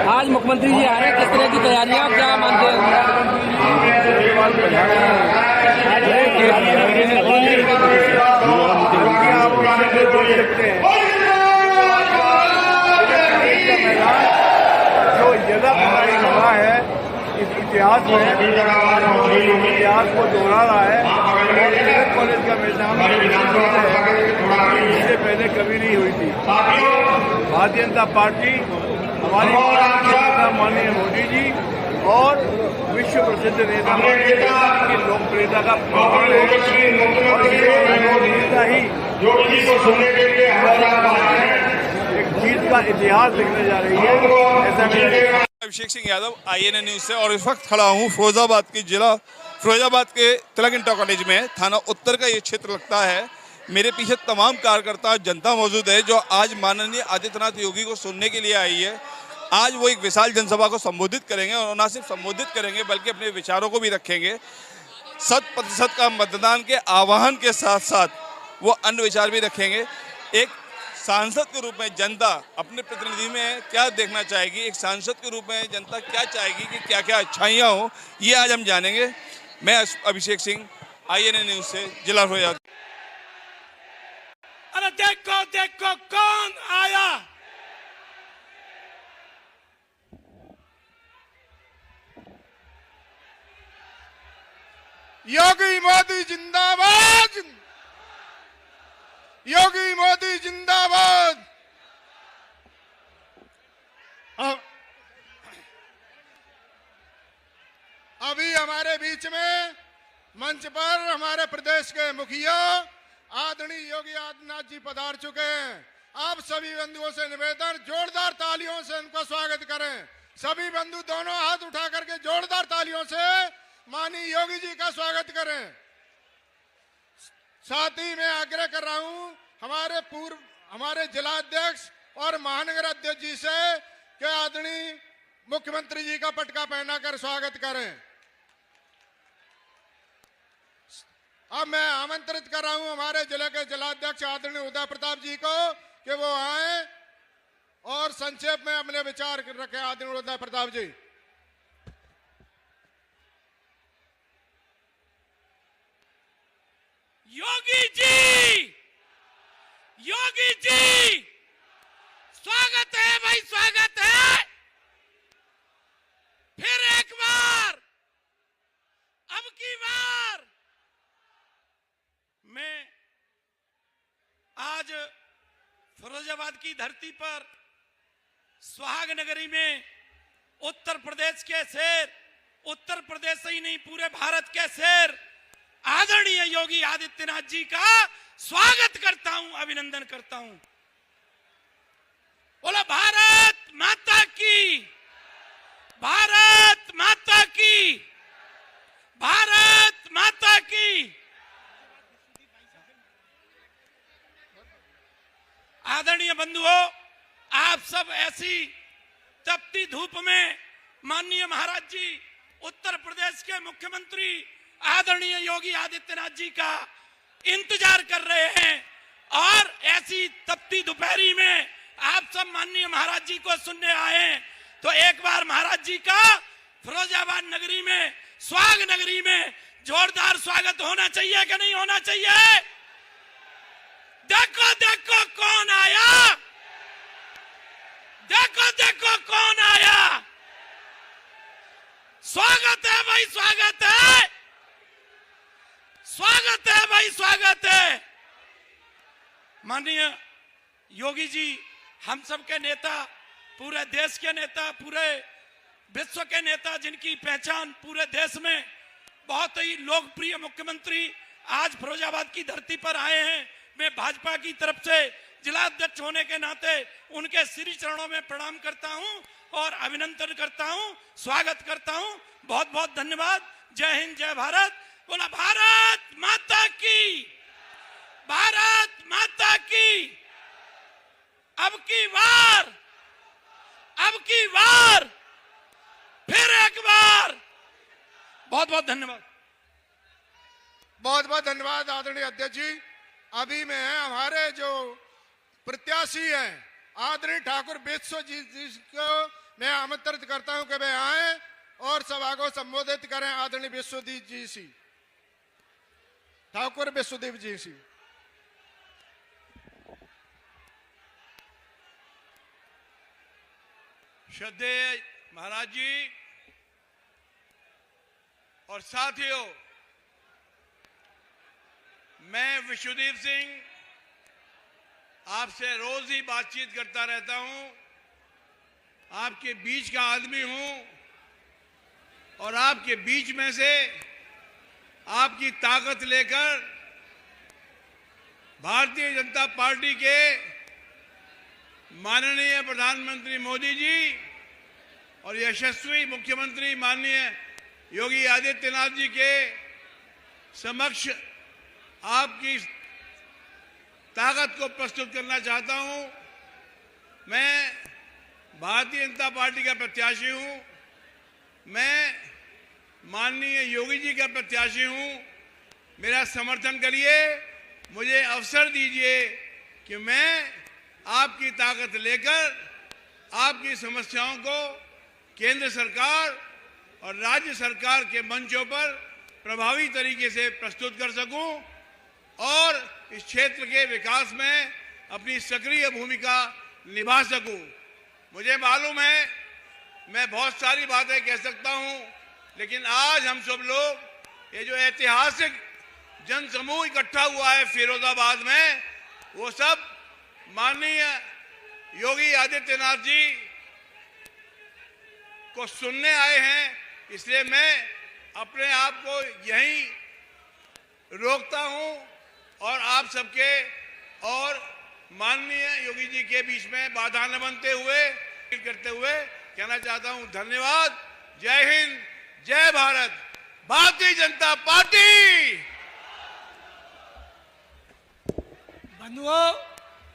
आज मुख्यमंत्री जी आ रहे हैं, किस तरह की तैयारियां क्या मानते हैं? जो यदा हमारी हुआ है इस इतिहास को दोहरा रहा है। कॉलेज का मैदान इससे पहले कभी नहीं हुई थी। भारतीय जनता पार्टी हमारी माननीय मोदी जी और विश्व प्रसिद्ध नेता की लोकप्रियता का प्रमाण है और ही एक जीत का इतिहास लिखने जा रही है। ऐसा अभिषेक सिंह यादव, IANA न्यूज से। और इस वक्त खड़ा हूँ फिरोजाबाद के तिलक इंटर कॉलेज में। थाना उत्तर का ये क्षेत्र लगता है। मेरे पीछे तमाम कार्यकर्ता जनता मौजूद है जो आज माननीय आदित्यनाथ योगी को सुनने के लिए आई है। आज वो एक विशाल जनसभा को संबोधित करेंगे और न सिर्फ संबोधित करेंगे बल्कि अपने विचारों को भी रखेंगे। 100% का मतदान के आह्वान के साथ साथ वो अन्य विचार भी रखेंगे। एक सांसद के रूप में जनता अपने प्रतिनिधि में क्या देखना चाहेगी, एक सांसद के रूप में जनता क्या चाहेगी कि क्या क्या अच्छाइयाँ हो, ये आज हम जानेंगे। मैं अभिषेक सिंह, IANA न्यूज से, जिला फिरोजाबाद। अरे देखो देखो कौन आया। योगी मोदी जिंदाबाद, योगी मोदी जिंदाबाद। अभी हमारे बीच में मंच पर हमारे प्रदेश के मुखिया आदरणीय योगी आदित्यनाथ जी पधार चुके हैं। आप सभी बंधुओं से निवेदन, जोरदार तालियों से उनका स्वागत करें। सभी बंधु दोनों हाथ उठा करके जोरदार तालियों से माननीय योगी जी का स्वागत करें। साथ ही मैं आग्रह कर रहा हूं हमारे जिलाध्यक्ष और महानगर अध्यक्ष जी से कि आदरणीय मुख्यमंत्री जी का पटका पहनाकर स्वागत करें। अब मैं आमंत्रित कर रहा हूं हमारे जिले के जिलाध्यक्ष आदरणीय उदय प्रताप जी को कि वो आए और संक्षेप में अपने विचार रखें। आदरणीय उदय प्रताप जी। योगी जी स्वागत है भाई, स्वागत है। फिर एक बार, अब की बार मैं आज फिरोजाबाद की धरती पर सुहाग नगरी में उत्तर प्रदेश के शेर, उत्तर प्रदेश से ही नहीं पूरे भारत के शेर आदरणीय योगी आदित्यनाथ जी का स्वागत करता हूं, अभिनंदन करता हूं। बोला भारत माता की, भारत माता की, भारत माता की। आदरणीय बंधुओं, आप सब ऐसी तपती धूप में माननीय महाराज जी उत्तर प्रदेश के मुख्यमंत्री आदरणीय योगी आदित्यनाथ जी का इंतजार कर रहे हैं और ऐसी तपती दोपहरी में आप सब माननीय महाराज जी को सुनने आए हैं। तो एक बार महाराज जी का फिरोजाबाद नगरी में, सुहाग नगरी में जोरदार स्वागत होना चाहिए कि नहीं होना चाहिए? देखो देखो कौन आया, देखो देखो कौन आया। स्वागत है भाई, स्वागत है, स्वागत है भाई, स्वागत है। माननीय योगी जी हम सब के नेता, पूरे देश के नेता, पूरे विश्व के नेता, जिनकी पहचान पूरे देश में बहुत ही लोकप्रिय मुख्यमंत्री आज फिरोजाबाद की धरती पर आए हैं। मैं भाजपा की तरफ से जिलाध्यक्ष होने के नाते उनके श्री चरणों में प्रणाम करता हूं और अभिनंदन करता हूं, स्वागत करता हूं। बहुत बहुत धन्यवाद। जय हिंद, जय भारत। बोला भारत माता की, भारत माता की। अब की बार, अब की बार, फिर एक बार। बहुत बहुत धन्यवाद। बहुत बहुत धन्यवाद आदरणीय अध्यक्ष जी। अभी में हमारे जो प्रत्याशी हैं आदरणीय ठाकुर विश्वजीत जी को मैं आमंत्रित करता हूं कि वे आए और सभा को संबोधित करें। आदरणीय विश्वजीत जी सी, ठाकुर विश्वदीप जी सी। श्रद्धेय महाराज जी और साथियों, मैं विश्वदीप सिंह आपसे रोज ही बातचीत करता रहता हूं, आपके बीच का आदमी हूं और आपके बीच में से आपकी ताकत लेकर भारतीय जनता पार्टी के माननीय प्रधानमंत्री मोदी जी और यशस्वी मुख्यमंत्री माननीय योगी आदित्यनाथ जी के समक्ष आपकी ताकत को प्रस्तुत करना चाहता हूं। मैं भारतीय जनता पार्टी का प्रत्याशी हूं, मैं माननीय योगी जी का प्रत्याशी हूं। मेरा समर्थन करिए, मुझे अवसर दीजिए कि मैं आपकी ताकत लेकर आपकी समस्याओं को केंद्र सरकार और राज्य सरकार के मंचों पर प्रभावी तरीके से प्रस्तुत कर सकूं और इस क्षेत्र के विकास में अपनी सक्रिय भूमिका निभा सकूं। मुझे मालूम है मैं बहुत सारी बातें कह सकता हूं, लेकिन आज हम सब लोग ये जो ऐतिहासिक जनसमूह इकट्ठा हुआ है फिरोजाबाद में, वो सब माननीय योगी आदित्यनाथ जी को सुनने आए हैं। इसलिए मैं अपने आप को यहीं रोकता हूं और आप सबके और माननीय योगी जी के बीच में बाधा न बनते हुए करते हुए कहना चाहता हूं धन्यवाद। जय हिंद, जय भारत, भारतीय जनता पार्टी। बंधुओं,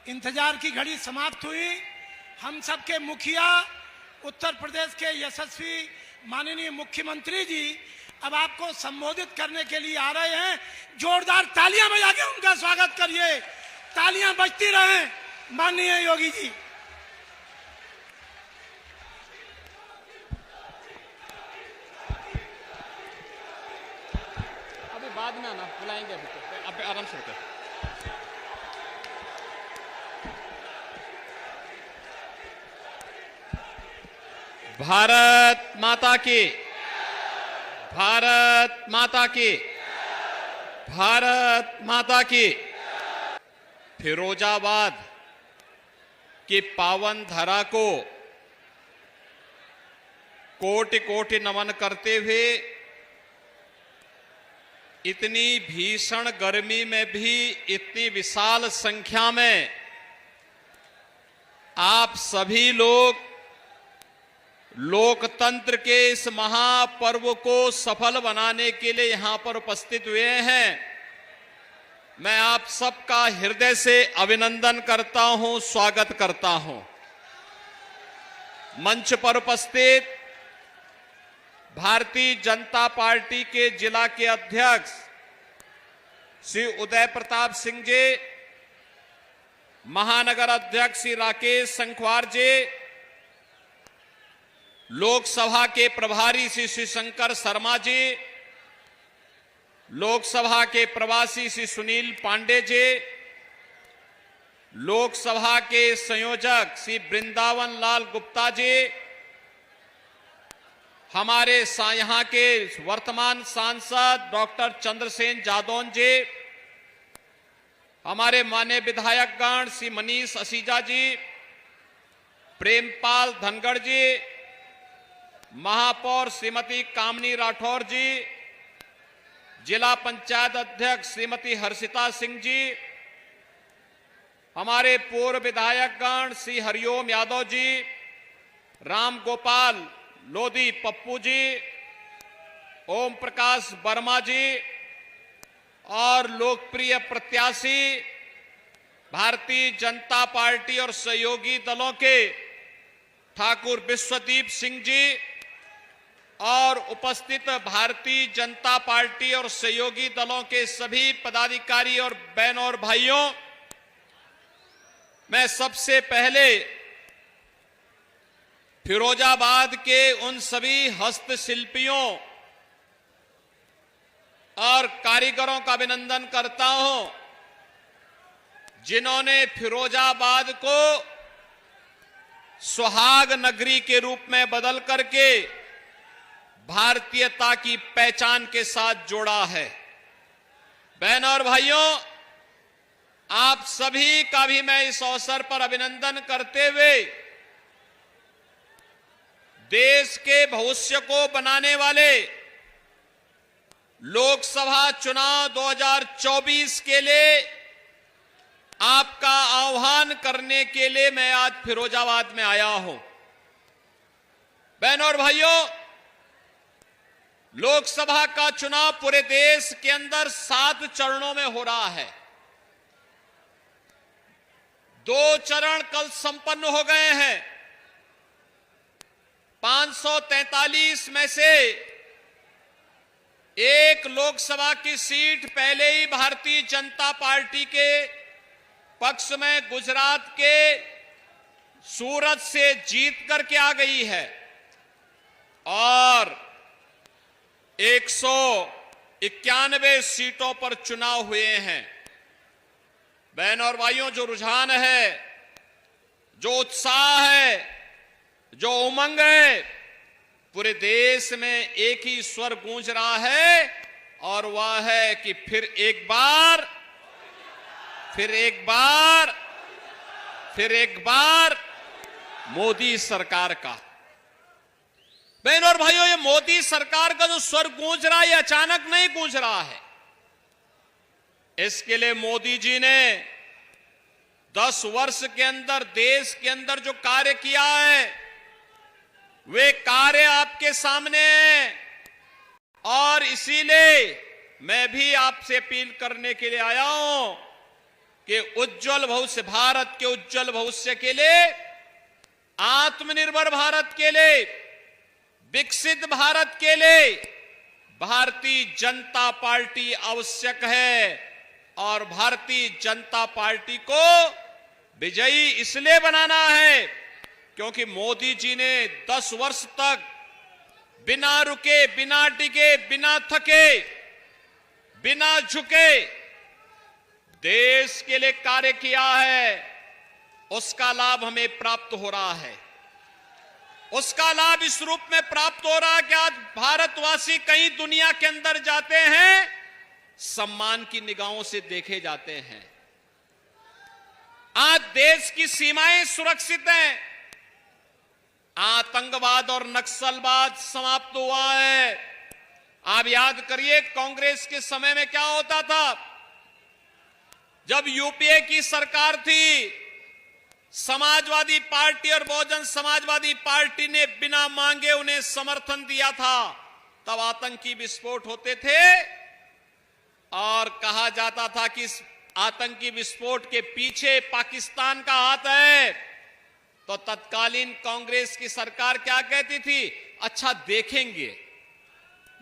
इंतजार की घड़ी समाप्त हुई। हम सबके मुखिया उत्तर प्रदेश के यशस्वी माननीय मुख्यमंत्री जी अब आपको संबोधित करने के लिए आ रहे हैं। जोरदार तालियां बजा के उनका स्वागत करिए। तालियां बजती रहें माननीय योगी जी। अभी बाद में आना, बुलाएंगे अभी तो, अब आराम से होकर। भारत माता की, भारत माता की, भारत माता की। फिरोजाबाद की पावन धरा को कोटि कोटि नमन करते हुए इतनी भीषण गर्मी में भी इतनी विशाल संख्या में आप सभी लोग लोकतंत्र के इस महापर्व को सफल बनाने के लिए यहां पर उपस्थित हुए हैं। मैं आप सबका हृदय से अभिनंदन करता हूं, स्वागत करता हूं। मंच पर उपस्थित भारतीय जनता पार्टी के जिला के अध्यक्ष श्री उदय प्रताप सिंह जी, महानगर अध्यक्ष श्री राकेश संखवार जी, लोकसभा के प्रभारी श्री शंकर शर्मा जी, लोकसभा के प्रवासी श्री सुनील पांडे जी, लोकसभा के संयोजक श्री वृंदावन लाल गुप्ता जी, हमारे यहां के वर्तमान सांसद डॉक्टर चंद्रसेन जादौन जी, हमारे माननीय विधायकगण श्री मनीष असीजा जी, प्रेमपाल धनगढ़ जी, महापौर श्रीमती कामनी राठौर जी, जिला पंचायत अध्यक्ष श्रीमती हर्षिता सिंह जी, हमारे पूर्व विधायकगण श्री हरिओम यादव जी, राम गोपाल लोधी पप्पू जी, ओम प्रकाश वर्मा जी और लोकप्रिय प्रत्याशी भारतीय जनता पार्टी और सहयोगी दलों के ठाकुर विश्वदीप सिंह जी और उपस्थित भारतीय जनता पार्टी और सहयोगी दलों के सभी पदाधिकारी और बहनों और भाइयों, मैं सबसे पहले फिरोजाबाद के उन सभी हस्तशिल्पियों और कारीगरों का अभिनंदन करता हूं जिन्होंने फिरोजाबाद को सुहाग नगरी के रूप में बदल करके भारतीयता की पहचान के साथ जोड़ा है। बहनों और भाइयों, आप सभी का भी मैं इस अवसर पर अभिनंदन करते हुए देश के भविष्य को बनाने वाले लोकसभा चुनाव 2024 के लिए आपका आह्वान करने के लिए मैं आज फिरोजाबाद में आया हूं। बहनों और भाइयों, लोकसभा का चुनाव पूरे देश के अंदर 7 चरणों में हो रहा है। 2 चरण कल संपन्न हो गए हैं। 543 में से एक लोकसभा की सीट पहले ही भारतीय जनता पार्टी के पक्ष में गुजरात के सूरत से जीत करके आ गई है और 191 सीटों पर चुनाव हुए हैं। बहनों और भाइयों, जो रुझान है, जो उत्साह है, जो उमंग है, पूरे देश में एक ही स्वर गूंज रहा है और वह है कि फिर एक बार मोदी सरकार का। बहनों और भाइयों, ये मोदी सरकार का जो स्वर गूंज रहा है, ये अचानक नहीं गूंज रहा है। इसके लिए मोदी जी ने 10 वर्ष के अंदर देश के अंदर जो कार्य किया है, वे कार्य आपके सामने हैं और इसीलिए मैं भी आपसे अपील करने के लिए आया हूं कि उज्जवल भविष्य, भारत के उज्जवल भविष्य के लिए, आत्मनिर्भर भारत के लिए, विकसित भारत के लिए भारतीय जनता पार्टी आवश्यक है और भारतीय जनता पार्टी को विजयी इसलिए बनाना है क्योंकि मोदी जी ने 10 वर्ष तक बिना रुके, बिना टिके, बिना थके, बिना झुके देश के लिए कार्य किया है। उसका लाभ हमें प्राप्त हो रहा है। उसका लाभ इस रूप में प्राप्त हो रहा है कि आज भारतवासी कहीं दुनिया के अंदर जाते हैं, सम्मान की निगाहों से देखे जाते हैं। आज देश की सीमाएं सुरक्षित हैं। आतंकवाद और नक्सलवाद समाप्त हुआ है। आप याद करिए, कांग्रेस के समय में क्या होता था। जब यूपीए की सरकार थी, समाजवादी पार्टी और बहुजन समाजवादी पार्टी ने बिना मांगे उन्हें समर्थन दिया था। तब आतंकी विस्फोट होते थे और कहा जाता था कि इस आतंकी विस्फोट के पीछे पाकिस्तान का हाथ है। तो तत्कालीन कांग्रेस की सरकार क्या कहती थी? अच्छा देखेंगे।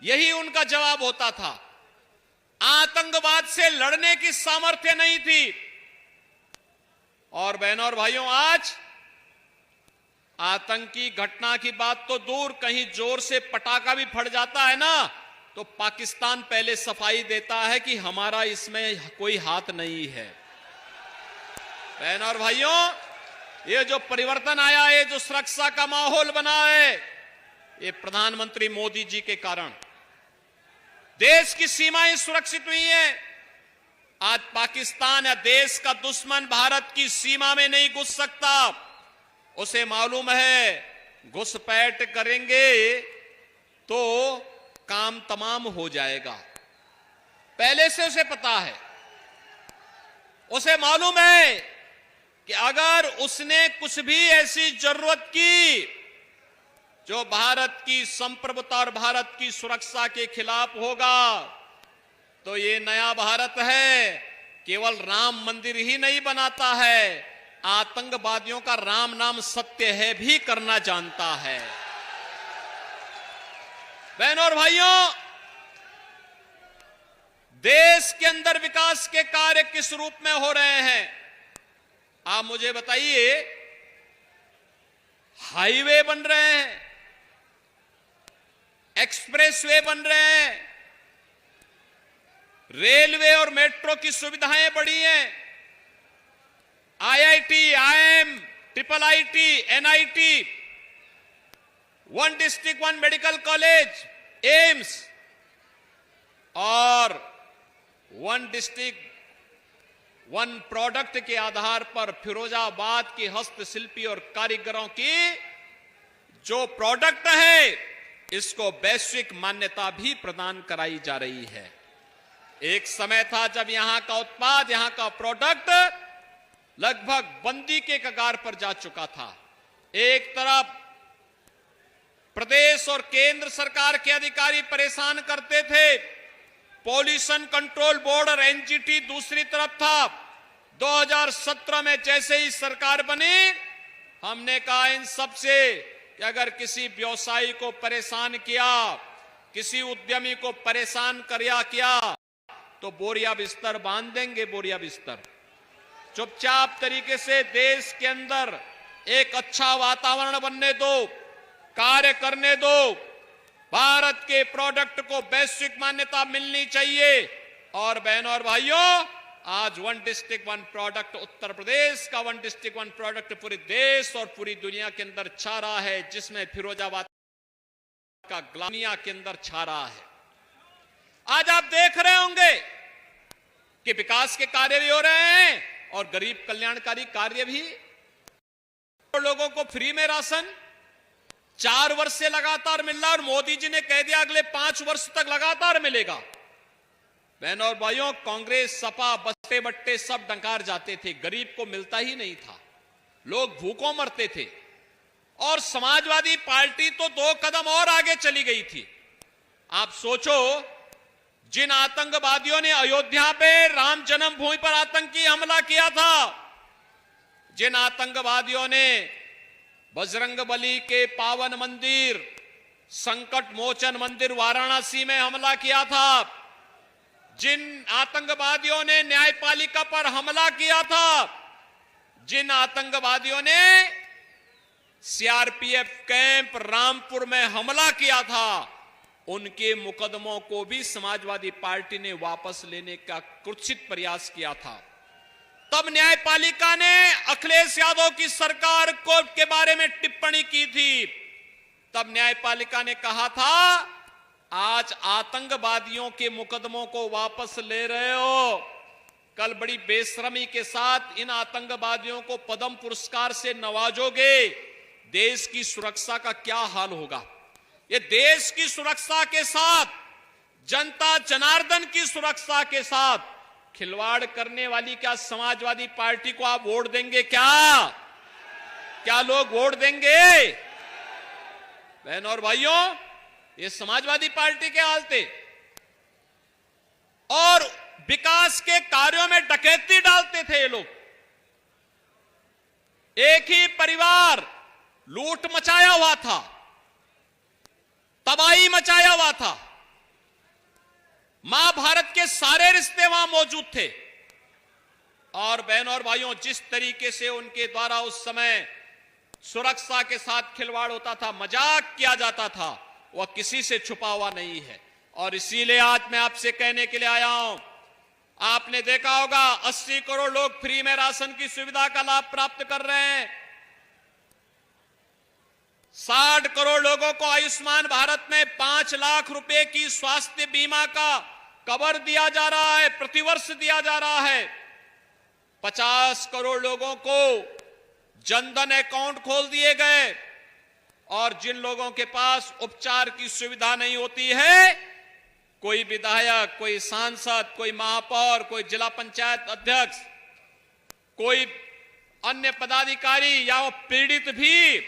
यही उनका जवाब होता था। आतंकवाद से लड़ने की सामर्थ्य नहीं थी। और बहनों और भाइयों, आज आतंकी घटना की बात तो दूर, कहीं जोर से पटाखा भी फट जाता है ना, तो पाकिस्तान पहले सफाई देता है कि हमारा इसमें कोई हाथ नहीं है। बहनों और भाइयों, ये जो परिवर्तन आया है, जो सुरक्षा का माहौल बना है, ये प्रधानमंत्री मोदी जी के कारण देश की सीमाएं सुरक्षित हुई हैं। आज पाकिस्तान या देश का दुश्मन भारत की सीमा में नहीं घुस सकता। उसे मालूम है घुसपैठ करेंगे तो काम तमाम हो जाएगा। पहले से उसे पता है। उसे मालूम है कि अगर उसने कुछ भी ऐसी जरूरत की जो भारत की संप्रभुता और भारत की सुरक्षा के खिलाफ होगा, तो ये नया भारत है केवल राम मंदिर ही नहीं बनाता है, आतंकवादियों का राम नाम सत्य है भी करना जानता है। बहनों और भाइयों, देश के अंदर विकास के कार्य किस रूप में हो रहे हैं? आप मुझे बताइए, हाईवे बन रहे हैं, एक्सप्रेसवे बन रहे हैं, रेलवे और मेट्रो की सुविधाएं बढ़ी हैं, IIT, IIM, triple IT, NIT, one district one medical college, AIIMS और वन डिस्ट्रिक्ट वन प्रोडक्ट के आधार पर फिरोजाबाद के हस्तशिल्पी और कारीगरों की जो प्रोडक्ट है, इसको वैश्विक मान्यता भी प्रदान कराई जा रही है। एक समय था जब यहां का उत्पाद, यहां का प्रोडक्ट लगभग बंदी के कगार पर जा चुका था। एक तरफ प्रदेश और केंद्र सरकार के अधिकारी परेशान करते थे, पॉल्यूशन कंट्रोल बोर्ड और एनजीटी दूसरी तरफ था। 2017 में जैसे ही सरकार बनी, हमने कहा इन सब से कि अगर किसी व्यवसायी को परेशान किया, किसी उद्यमी को परेशान किया तो बोरिया बिस्तर बांध देंगे, बोरिया बिस्तर। चुपचाप तरीके से देश के अंदर एक अच्छा वातावरण बनने दो, कार्य करने दो। भारत के प्रोडक्ट को वैश्विक मान्यता मिलनी चाहिए। और बहनों और भाइयों, आज one district one product, Uttar Pradesh का वन डिस्ट्रिक्ट वन प्रोडक्ट पूरे देश और पूरी दुनिया के अंदर छा रहा है, जिसमें फिरोजाबाद का दुनिया के अंदर छा रहा है। आज आप देख रहे होंगे कि विकास के कार्य भी हो रहे हैं और गरीब कल्याणकारी कार्य भी। लोगों को फ्री में राशन 4 वर्ष से लगातार मिल रहा है और मोदी जी ने कह दिया अगले 5 वर्ष तक लगातार मिलेगा। बहनों और भाइयों, कांग्रेस, सपा, बस्ते बट्टे सब डंकार जाते थे, गरीब को मिलता ही नहीं था, लोग भूखों मरते थे। और समाजवादी पार्टी तो 2 कदम और आगे चली गई थी। आप सोचो, जिन आतंकवादियों ने अयोध्या पे राम जन्मभूमि पर आतंकी हमला किया था, जिन आतंकवादियों ने बजरंगबली के पावन मंदिर, संकट मोचन मंदिर वाराणसी में हमला किया था, जिन आतंकवादियों ने न्यायपालिका पर हमला किया था, जिन आतंकवादियों ने सीआरपीएफ कैंप रामपुर में हमला किया था, उनके मुकदमों को भी समाजवादी पार्टी ने वापस लेने का कुत्सित प्रयास किया था। तब न्यायपालिका ने अखिलेश यादव की सरकार को के बारे में टिप्पणी की थी। तब न्यायपालिका ने कहा था, आज आतंकवादियों के मुकदमों को वापस ले रहे हो, कल बड़ी बेशर्मी के साथ इन आतंकवादियों को पद्म पुरस्कार से नवाजोगे, देश की सुरक्षा का क्या हाल होगा। ये देश की सुरक्षा के साथ, जनता जनार्दन की सुरक्षा के साथ खिलवाड़ करने वाली क्या समाजवादी पार्टी को आप वोट देंगे? क्या लोग वोट देंगे? बहनों और भाइयों, ये समाजवादी पार्टी के हाल थे। और विकास के कार्यों में डकैती डालते थे ये लोग। एक ही परिवार लूट मचाया हुआ था, तबाही मचाया हुआ था। महाभारत के सारे रिश्ते वहां मौजूद थे। और बहनों और भाइयों, जिस तरीके से उनके द्वारा उस समय सुरक्षा के साथ खिलवाड़ होता था, मजाक किया जाता था, वह किसी से छुपा हुआ नहीं है। और इसीलिए आज मैं आपसे कहने के लिए आया हूं, आपने देखा होगा 80 करोड़ लोग फ्री में राशन की सुविधा का लाभ प्राप्त कर रहे हैं। 60 करोड़ लोगों को आयुष्मान भारत में 5 लाख रुपए की स्वास्थ्य बीमा का कवर दिया जा रहा है, प्रतिवर्ष दिया जा रहा है। 50 करोड़ लोगों को जनधन अकाउंट खोल दिए गए। और जिन लोगों के पास उपचार की सुविधा नहीं होती है, कोई विधायक, कोई सांसद, कोई महापौर, कोई जिला पंचायत अध्यक्ष, कोई अन्य पदाधिकारी या वो पीड़ित भी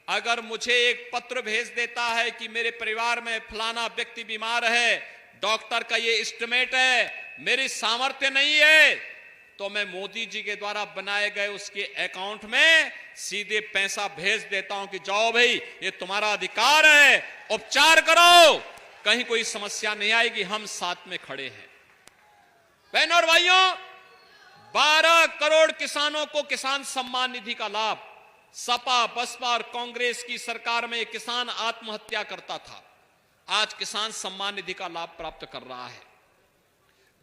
अगर मुझे एक पत्र भेज देता है कि मेरे परिवार में फलाना व्यक्ति बीमार है, डॉक्टर का ये एस्टिमेट है, मेरी सामर्थ्य नहीं है, तो मैं मोदी जी के द्वारा बनाए गए उसके अकाउंट में सीधे पैसा भेज देता हूं कि जाओ भाई, ये तुम्हारा अधिकार है, उपचार करो, कहीं कोई समस्या नहीं आएगी, हम साथ में खड़े हैं। बहनों और भाइयों, 12 करोड़ किसानों को किसान सम्मान निधि का लाभ। सपा, बसपा और कांग्रेस की सरकार में किसान आत्महत्या करता था, आज किसान सम्मान निधि का लाभ प्राप्त कर रहा है।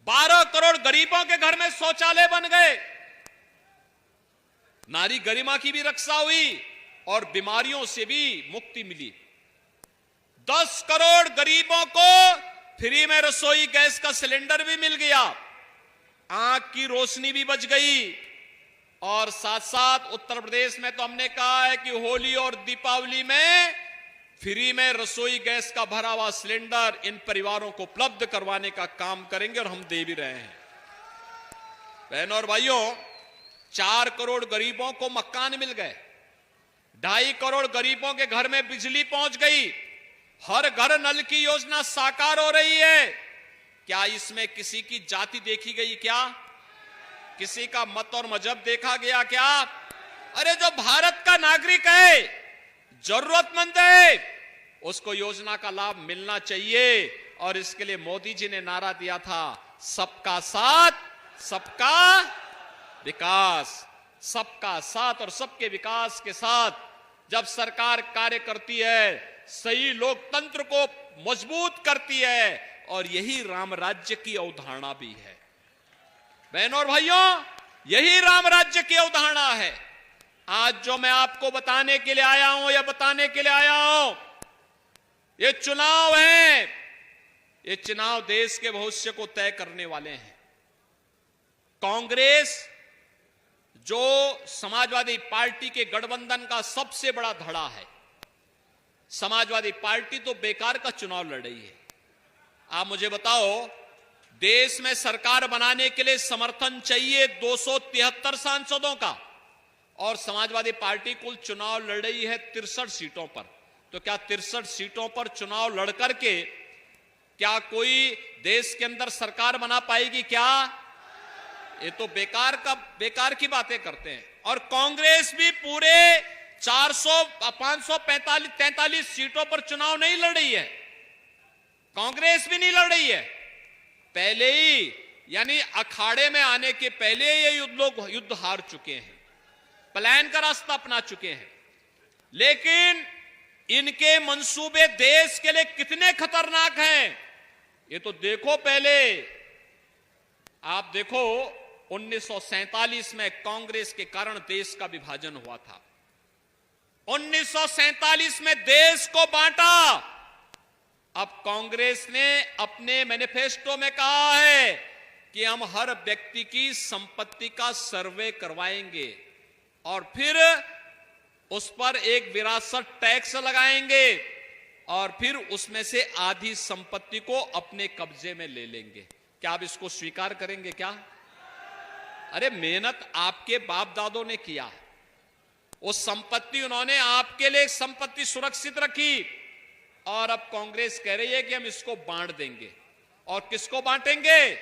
12 करोड़ गरीबों के घर में शौचालय बन गए, नारी गरिमा की भी रक्षा हुई और बीमारियों से भी मुक्ति मिली। 10 करोड़ गरीबों को फ्री में रसोई गैस का सिलेंडर भी मिल गया, आंख की रोशनी भी बच गई। और साथ साथ उत्तर प्रदेश में तो हमने कहा है कि होली और दीपावली में फ्री में रसोई गैस का भरा हुआ सिलेंडर इन परिवारों को उपलब्ध करवाने का काम करेंगे और हम दे भी रहे हैं। बहनों और भाइयों, 4 करोड़ गरीबों को मकान मिल गए, 2.5 करोड़ गरीबों के घर में बिजली पहुंच गई, हर घर नल की योजना साकार हो रही है। क्या इसमें किसी की जाति देखी गई? क्या किसी का मत और मजहब देखा गया? क्या अरे जो भारत का नागरिक है, जरूरतमंद है, उसको योजना का लाभ मिलना चाहिए। और इसके लिए मोदी जी ने नारा दिया था, सबका साथ सबका विकास। सबका साथ और सबके विकास के साथ जब सरकार कार्य करती है, सही लोकतंत्र को मजबूत करती है, और यही राम राज्य की अवधारणा भी है। बहनों और भाइयों, यही राम राज्य की अवधारणा है। आज जो मैं आपको बताने के लिए आया हूं या बताने के लिए आया हूं, ये चुनाव है, ये चुनाव देश के भविष्य को तय करने वाले हैं। कांग्रेस जो समाजवादी पार्टी के गठबंधन का सबसे बड़ा धड़ा है, समाजवादी पार्टी तो बेकार का चुनाव लड़ रही है। आप मुझे बताओ, देश में सरकार बनाने के लिए समर्थन चाहिए 273 सांसदों का, और समाजवादी पार्टी कुल चुनाव लड़ रही है 63 सीटों पर। तो क्या 63 सीटों पर चुनाव लड़ करके क्या कोई देश के अंदर सरकार बना पाएगी? क्या ये तो बेकार की बातें करते हैं। और कांग्रेस भी पूरे 543 सीटों पर चुनाव नहीं लड़ रही है, कांग्रेस भी नहीं लड़ रही है। पहले ही, यानी अखाड़े में आने के पहले ये युद्ध हार चुके हैं, प्लान का रास्ता अपना चुके हैं। लेकिन इनके मंसूबे देश के लिए कितने खतरनाक हैं, ये तो देखो। पहले आप देखो, 1947 में कांग्रेस के कारण देश का विभाजन हुआ था। 1947 में देश को बांटा। अब कांग्रेस ने अपने मैनिफेस्टो में कहा है कि हम हर व्यक्ति की संपत्ति का सर्वे करवाएंगे और फिर उस पर एक विरासत टैक्स लगाएंगे और फिर उसमें से आधी संपत्ति को अपने कब्जे में ले लेंगे। क्या आप इसको स्वीकार करेंगे? क्या अरे मेहनत आपके बाप दादों ने किया, वो संपत्ति उन्होंने आपके लिए संपत्ति सुरक्षित रखी, और अब कांग्रेस कह रही है कि हम इसको बांट देंगे। और किसको बांटेंगे?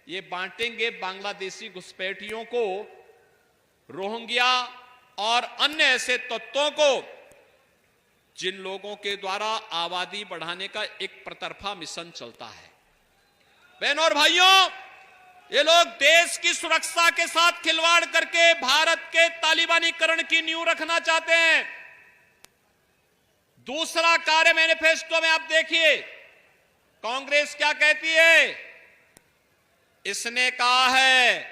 ये बांटेंगे बांग्लादेशी घुसपैठियों को, रोहिंग्या और अन्य ऐसे तत्वों को जिन लोगों के द्वारा आबादी बढ़ाने का एक प्रतरफा मिशन चलता है। बहनों और भाइयों, ये लोग देश की सुरक्षा के साथ खिलवाड़ करके भारत के तालिबानीकरण की नींव रखना चाहते हैं। दूसरा कार्य मैनिफेस्टो में आप देखिए, कांग्रेस क्या कहती है? इसने कहा है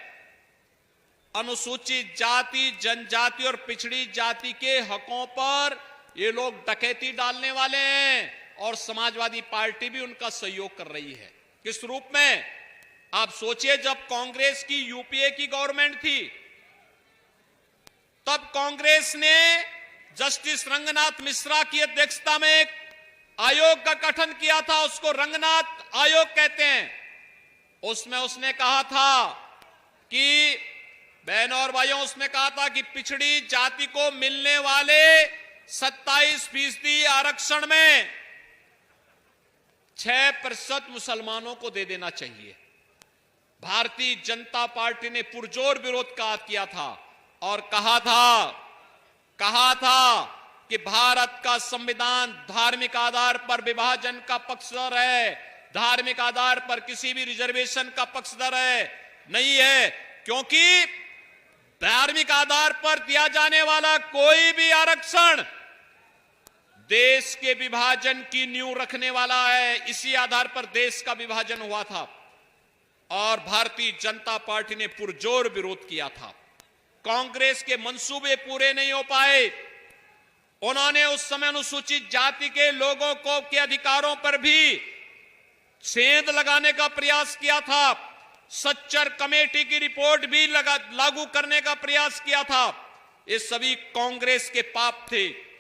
अनुसूचित जाति, जनजाति और पिछड़ी जाति के हकों पर ये लोग डकैती डालने वाले हैं, और समाजवादी पार्टी भी उनका सहयोग कर रही है। किस रूप में? आप सोचिए, जब कांग्रेस की यूपीए की गवर्नमेंट थी, तब कांग्रेस ने जस्टिस रंगनाथ मिश्रा की अध्यक्षता में एक आयोग का गठन किया था, उसको रंगनाथ आयोग कहते हैं। उसमें उसने कहा था कि बहनों और भाइयों, उसमें कहा था कि पिछड़ी जाति को मिलने वाले 27% आरक्षण में 6% मुसलमानों को दे देना चाहिए। भारतीय जनता पार्टी ने पुरजोर विरोध किया था और कहा था कि भारत का संविधान धार्मिक आधार पर विभाजन का पक्षधर है, धार्मिक आधार पर किसी भी रिजर्वेशन का पक्षधर नहीं है। क्योंकि धार्मिक आधार पर दिया जाने वाला कोई भी आरक्षण देश के विभाजन की नींव रखने वाला है। इसी आधार पर देश का विभाजन हुआ था और भारतीय जनता पार्टी ने पुरजोर विरोध किया था। कांग्रेस के मंसूबे पूरे नहीं हो पाए। उन्होंने उस समय अनुसूचित जाति के लोगों को के अधिकारों पर भी सेंध लगाने का प्रयास किया था। सच्चर कमेटी की रिपोर्ट भी लागू करने का प्रयास किया था। ये सभी कांग्रेस के पाप थे।